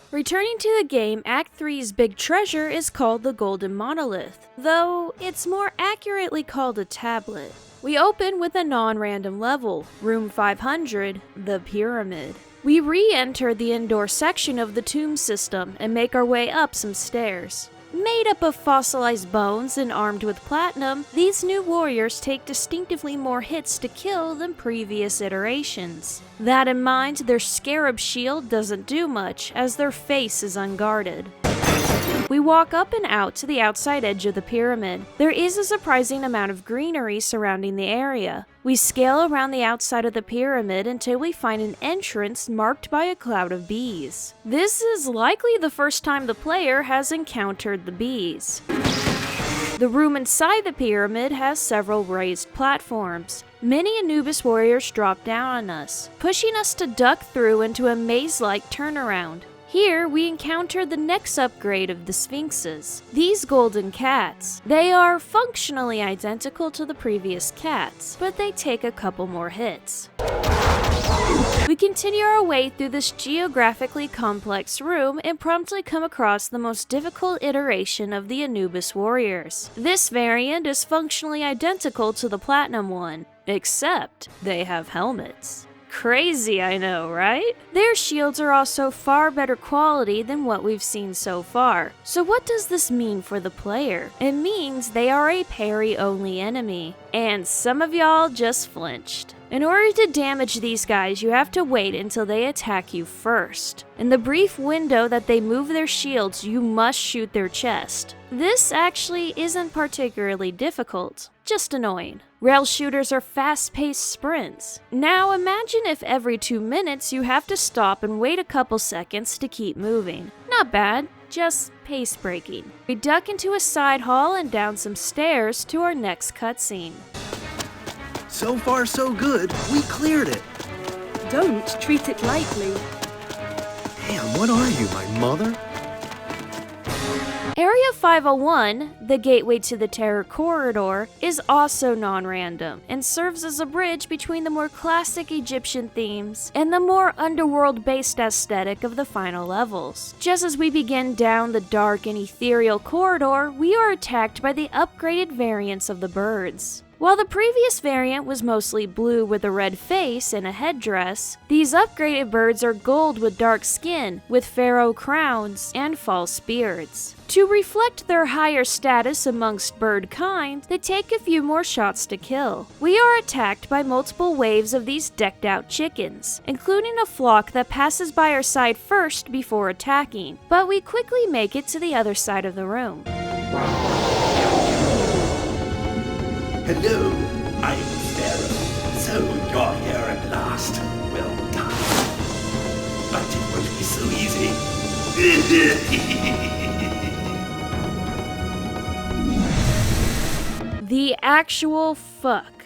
Speaker 1: Returning to the game, Act 3's big treasure is called the Golden Monolith, though it's more accurately called a tablet. We open with a non-random level, Room 500, the Pyramid. We re-enter the indoor section of the tomb system and make our way up some stairs. Made up of fossilized bones and armed with platinum, these new warriors take distinctively more hits to kill than previous iterations. That in mind, their scarab shield doesn't do much, as their face is unguarded. We walk up and out to the outside edge of the pyramid. There is a surprising amount of greenery surrounding the area. We scale around the outside of the pyramid until we find an entrance marked by a cloud of bees. This is likely the first time the player has encountered the bees. The room inside the pyramid has several raised platforms. Many Anubis warriors drop down on us, pushing us to duck through into a maze-like turnaround. Here, we encounter the next upgrade of the Sphinxes, these golden cats. They are functionally identical to the previous cats, but they take a couple more hits. We continue our way through this geographically complex room and promptly come across the most difficult iteration of the Anubis warriors. This variant is functionally identical to the Platinum one, except they have helmets. Crazy, I know, right? Their shields are also far better quality than what we've seen so far. So what does this mean for the player? It means they are a parry-only enemy, and some of y'all just flinched. In order to damage these guys, you have to wait until they attack you first. In the brief window that they move their shields, you must shoot their chest. This actually isn't particularly difficult, just annoying. Rail shooters are fast-paced sprints. Now imagine if every 2 minutes you have to stop and wait a couple seconds to keep moving. Not bad, just pace-breaking. We duck into a side hall and down some stairs to our next cutscene.
Speaker 3: So far, so good. We cleared it.
Speaker 2: Don't treat it lightly.
Speaker 3: Damn, what are you, my mother?
Speaker 1: Area 501, the gateway to the Terror Corridor, is also non-random and serves as a bridge between the more classic Egyptian themes and the more underworld-based aesthetic of the final levels. Just as we begin down the dark and ethereal corridor, we are attacked by the upgraded variants of the birds. While the previous variant was mostly blue with a red face and a headdress, these upgraded birds are gold with dark skin, with pharaoh crowns, and false beards. To reflect their higher status amongst bird kind, they take a few more shots to kill. We are attacked by multiple waves of these decked out chickens, including a flock that passes by our side first before attacking, but we quickly make it to the other side of the room.
Speaker 3: Hello, I'm Pharaoh. So you're here at last. Well done. But it won't be so easy.
Speaker 1: The actual fuck.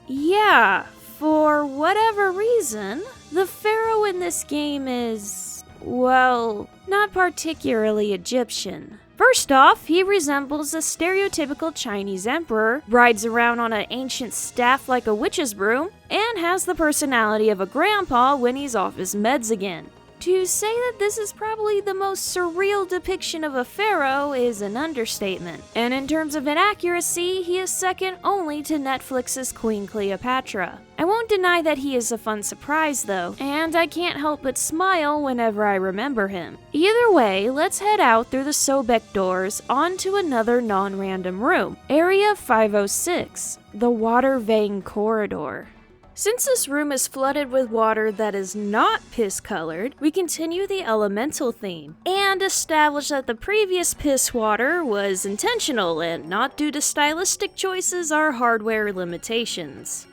Speaker 1: Yeah, for whatever reason, the pharaoh in this game is, well, not particularly Egyptian. First off, he resembles a stereotypical Chinese emperor, rides around on an ancient staff like a witch's broom, and has the personality of a grandpa when he's off his meds again. To say that this is probably the most surreal depiction of a pharaoh is an understatement, and in terms of inaccuracy, he is second only to Netflix's Queen Cleopatra. I won't deny that he is a fun surprise though, and I can't help but smile whenever I remember him. Either way, let's head out through the Sobek doors onto another non-random room, Area 506, the Water Vein Corridor. Since this room is flooded with water that is not piss-colored, we continue the elemental theme, and establish that the previous piss water was intentional and not due to stylistic choices or hardware limitations.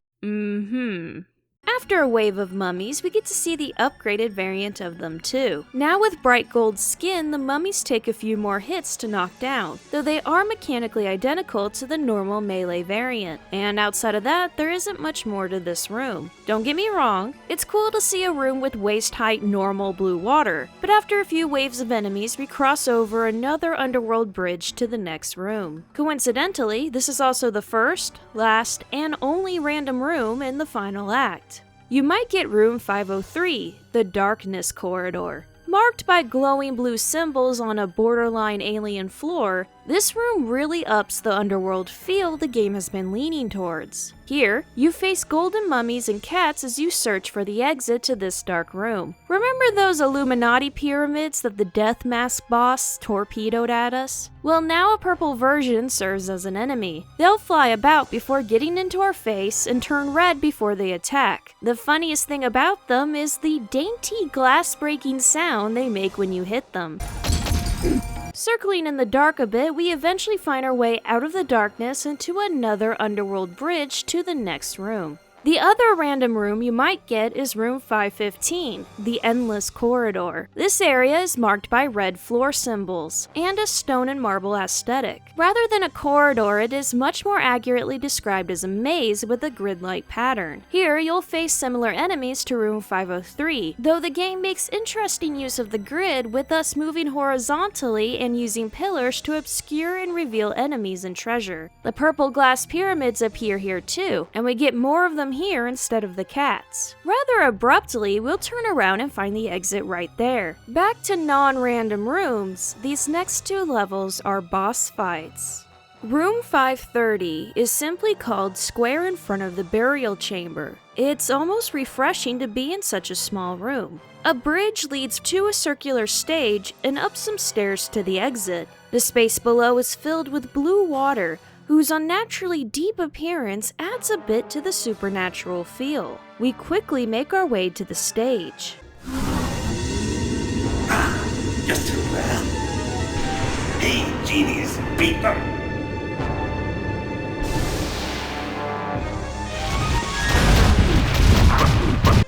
Speaker 1: After a wave of mummies, we get to see the upgraded variant of them too. Now with bright gold skin, the mummies take a few more hits to knock down, though they are mechanically identical to the normal melee variant. And outside of that, there isn't much more to this room. Don't get me wrong, it's cool to see a room with waist-height normal blue water, but after a few waves of enemies, we cross over another underworld bridge to the next room. Coincidentally, this is also the first, last, and only random room in the final act. You might get room 503, the Darkness Corridor. Marked by glowing blue symbols on a borderline alien floor, this room really ups the underworld feel the game has been leaning towards. Here, you face golden mummies and cats as you search for the exit to this dark room. Remember those Illuminati pyramids that the Death Mask boss torpedoed at us? Well, now a purple version serves as an enemy. They'll fly about before getting into our face and turn red before they attack. The funniest thing about them is the dainty glass-breaking sound they make when you hit them. Circling in the dark a bit, we eventually find our way out of the darkness into another underworld bridge to the next room. The other random room you might get is room 515, the Endless Corridor. This area is marked by red floor symbols and a stone and marble aesthetic. Rather than a corridor, it is much more accurately described as a maze with a grid-like pattern. Here, you'll face similar enemies to room 503, though the game makes interesting use of the grid with us moving horizontally and using pillars to obscure and reveal enemies and treasure. The purple glass pyramids appear here too, and we get more of them here instead of the cats. Rather abruptly, we'll turn around and find the exit right there. Back to non-random rooms, these next two levels are boss fights. Room 530 is simply called square in front of the burial chamber. It's almost refreshing to be in such a small room. A bridge leads to a circular stage and up some stairs to the exit. The space below is filled with blue water, whose unnaturally deep appearance adds a bit to the supernatural feel. We quickly make our way to the stage.
Speaker 3: Just too well. Hey, genies, beat them!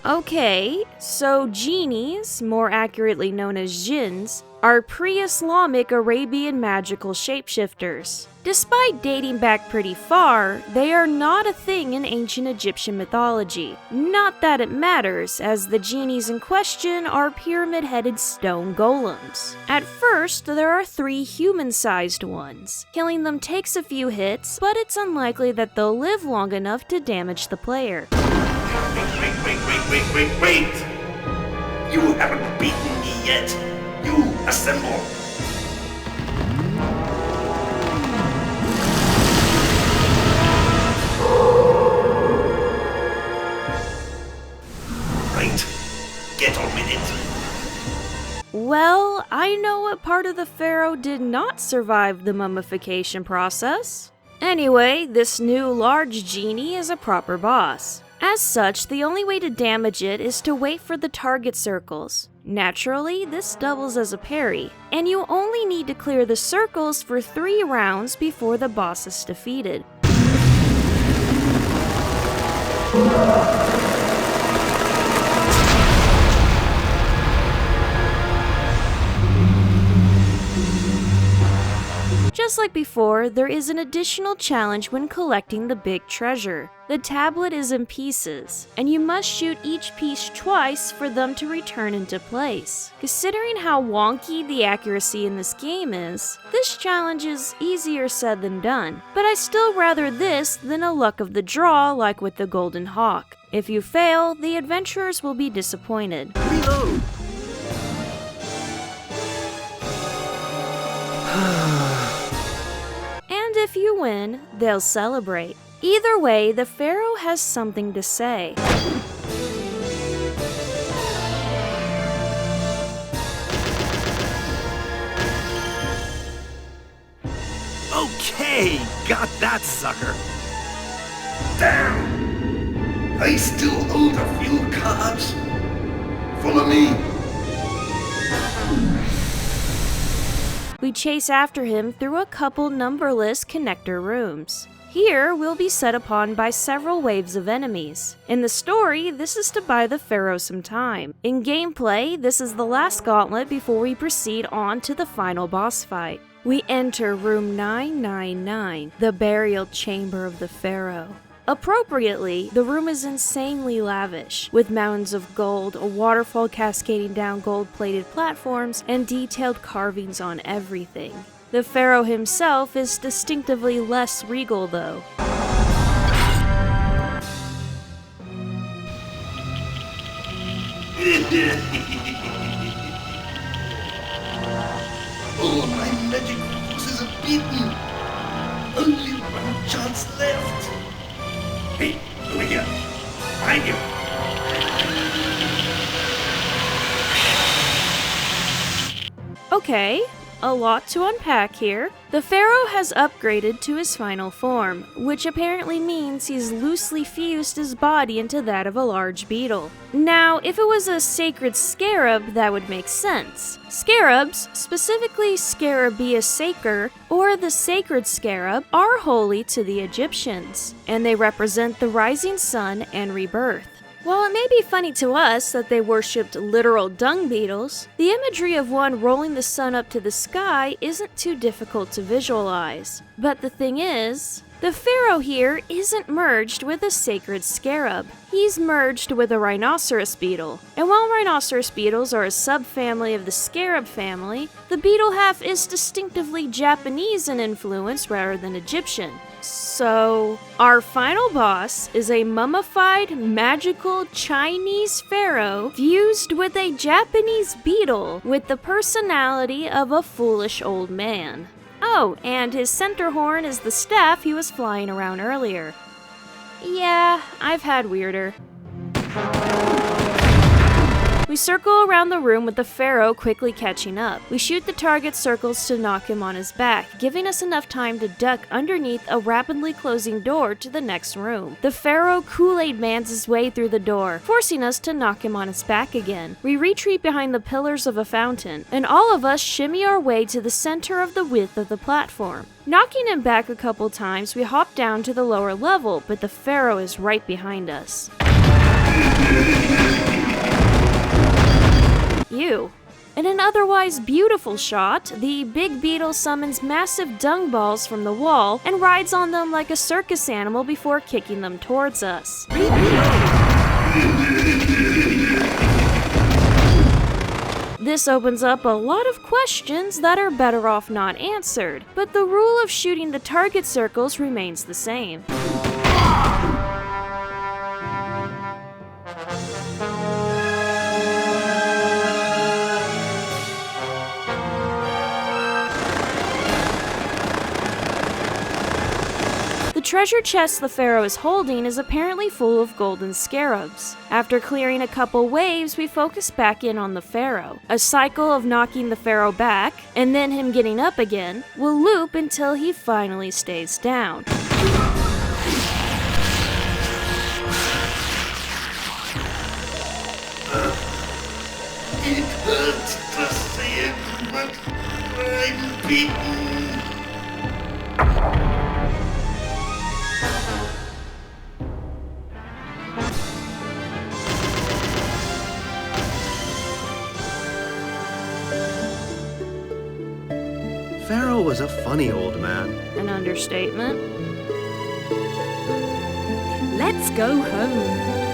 Speaker 1: Okay, so genies, more accurately known as jinns, are pre-Islamic Arabian magical shapeshifters. Despite dating back pretty far, they are not a thing in ancient Egyptian mythology. Not that it matters, as the genies in question are pyramid-headed stone golems. At first, there are 3 human-sized ones. Killing them takes a few hits, but it's unlikely that they'll live long enough to damage the player.
Speaker 3: Wait! You haven't beaten me yet! You assemble! Right, get on with it!
Speaker 1: Well, I know what part of the pharaoh did not survive the mummification process. Anyway, this new large genie is a proper boss. As such, the only way to damage it is to wait for the target circles. Naturally, this doubles as a parry, and you only need to clear the circles for 3 rounds before the boss is defeated. Just like before, there is an additional challenge when collecting the big treasure. The tablet is in pieces, and you must shoot each piece twice for them to return into place. Considering how wonky the accuracy in this game is, this challenge is easier said than done, but I still rather this than a luck of the draw like with the Golden Hawk. If you fail, the adventurers will be disappointed.
Speaker 3: Reload!
Speaker 1: And if you win, they'll celebrate. Either way, the pharaoh has something to say.
Speaker 3: Okay, got that sucker! Damn! I still hold a few cards. Follow me.
Speaker 1: We chase after him through a couple numberless connector rooms. Here, we'll be set upon by several waves of enemies. In the story, this is to buy the pharaoh some time. In gameplay, this is the last gauntlet before we proceed on to the final boss fight. We enter room 999, the burial chamber of the pharaoh. Appropriately, the room is insanely lavish, with mountains of gold, a waterfall cascading down gold-plated platforms, and detailed carvings on everything. The pharaoh himself is distinctively less regal, though.
Speaker 3: All of my magic forces are beaten. Only one chance left. Hey, over here. Behind you.
Speaker 1: Okay, a lot to unpack here. The pharaoh has upgraded to his final form, which apparently means he's loosely fused his body into that of a large beetle. Now, if it was a sacred scarab, that would make sense. Scarabs, specifically Scarabaeus sacer, or the sacred scarab, are holy to the Egyptians, and they represent the rising sun and rebirth. While it may be funny to us that they worshipped literal dung beetles, the imagery of one rolling the sun up to the sky isn't too difficult to visualize. But the thing is, the pharaoh here isn't merged with a sacred scarab. He's merged with a rhinoceros beetle. And while rhinoceros beetles are a subfamily of the scarab family, the beetle half is distinctively Japanese in influence rather than Egyptian. So, our final boss is a mummified, magical Chinese pharaoh fused with a Japanese beetle with the personality of a foolish old man. Oh, and his center horn is the staff he was flying around earlier. Yeah, I've had weirder. We circle around the room with the pharaoh quickly catching up. We shoot the target circles to knock him on his back, giving us enough time to duck underneath a rapidly closing door to the next room. The pharaoh Kool-Aid mans his way through the door, forcing us to knock him on his back again. We retreat behind the pillars of a fountain, and all of us shimmy our way to the center of the width of the platform. Knocking him back a couple times, we hop down to the lower level, but the pharaoh is right behind us. You. In an otherwise beautiful shot, the big beetle summons massive dung balls from the wall and rides on them like a circus animal before kicking them towards us. This opens up a lot of questions that are better off not answered, but the rule of shooting the target circles remains the same. The treasure chest the pharaoh is holding is apparently full of golden scarabs. After clearing a couple waves, we focus back in on the pharaoh. A cycle of knocking the pharaoh back, and then him getting up again, will loop until he finally stays down.
Speaker 3: It hurts to see it, but I'm beaten.
Speaker 6: Pharaoh was a funny old man.
Speaker 1: An understatement.
Speaker 2: Let's go home.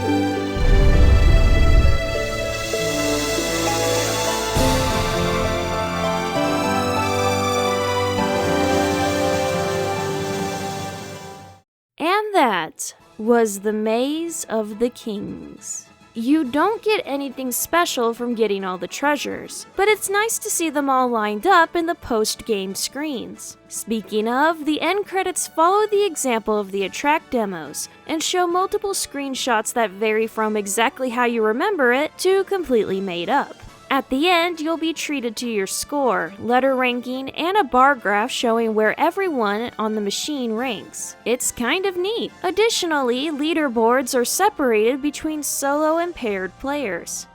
Speaker 1: And that was the Maze of the Kings. You don't get anything special from getting all the treasures, but it's nice to see them all lined up in the post-game screens. Speaking of, the end credits follow the example of the Attract demos and show multiple screenshots that vary from exactly how you remember it to completely made up. At the end, you'll be treated to your score, letter ranking, and a bar graph showing where everyone on the machine ranks. It's kind of neat. Additionally, leaderboards are separated between solo and paired players.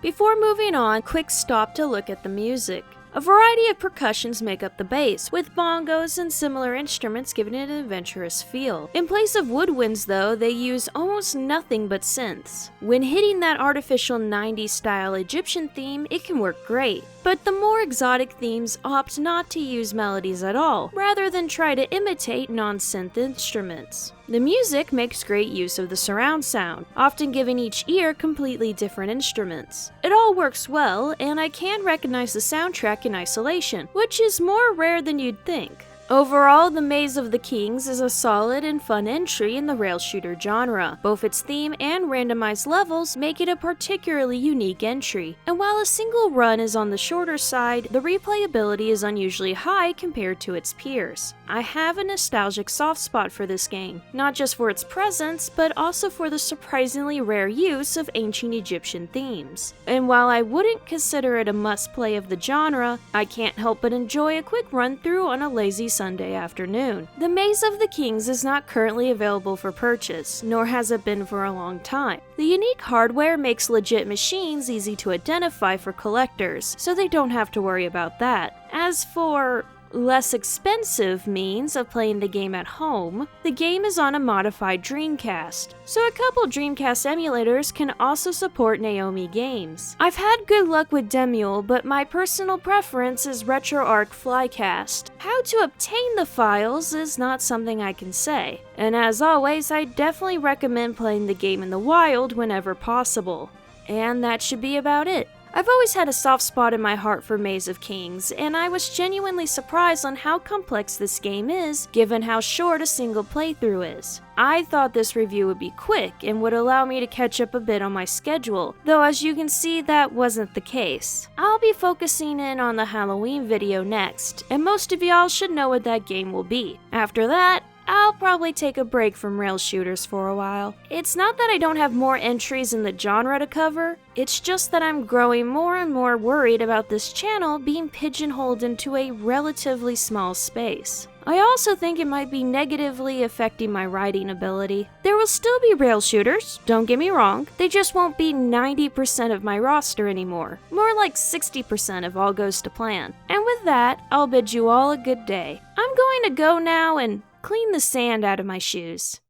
Speaker 1: Before moving on, quick stop to look at the music. A variety of percussions make up the bass, with bongos and similar instruments giving it an adventurous feel. In place of woodwinds though, they use almost nothing but synths. When hitting that artificial 90s style Egyptian theme, it can work great. But the more exotic themes opt not to use melodies at all, rather than try to imitate non-synth instruments. The music makes great use of the surround sound, often giving each ear completely different instruments. It all works well, and I can recognize the soundtrack in isolation, which is more rare than you'd think. Overall, The Maze of the Kings is a solid and fun entry in the rail shooter genre. Both its theme and randomized levels make it a particularly unique entry, and while a single run is on the shorter side, the replayability is unusually high compared to its peers. I have a nostalgic soft spot for this game, not just for its presence, but also for the surprisingly rare use of ancient Egyptian themes. And while I wouldn't consider it a must-play of the genre, I can't help but enjoy a quick run-through on a lazy Sunday afternoon. The Maze of the Kings is not currently available for purchase, nor has it been for a long time. The unique hardware makes legit machines easy to identify for collectors, so they don't have to worry about that. As for less expensive means of playing the game at home, the game is on a modified Dreamcast, so a couple Dreamcast emulators can also support Naomi games. I've had good luck with Demule, but my personal preference is RetroArch Flycast. How to obtain the files is not something I can say, and as always, I definitely recommend playing the game in the wild whenever possible. And that should be about it. I've always had a soft spot in my heart for Maze of Kings, and I was genuinely surprised on how complex this game is, given how short a single playthrough is. I thought this review would be quick and would allow me to catch up a bit on my schedule, though as you can see that wasn't the case. I'll be focusing in on the Halloween video next, and most of y'all should know what that game will be. After that, I'll probably take a break from rail shooters for a while. It's not that I don't have more entries in the genre to cover, it's just that I'm growing more and more worried about this channel being pigeonholed into a relatively small space. I also think it might be negatively affecting my writing ability. There will still be rail shooters, don't get me wrong, they just won't be 90% of my roster anymore. More like 60% if all goes to plan. And with that, I'll bid you all a good day. I'm going to go now and clean the sand out of my shoes.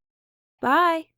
Speaker 1: Bye.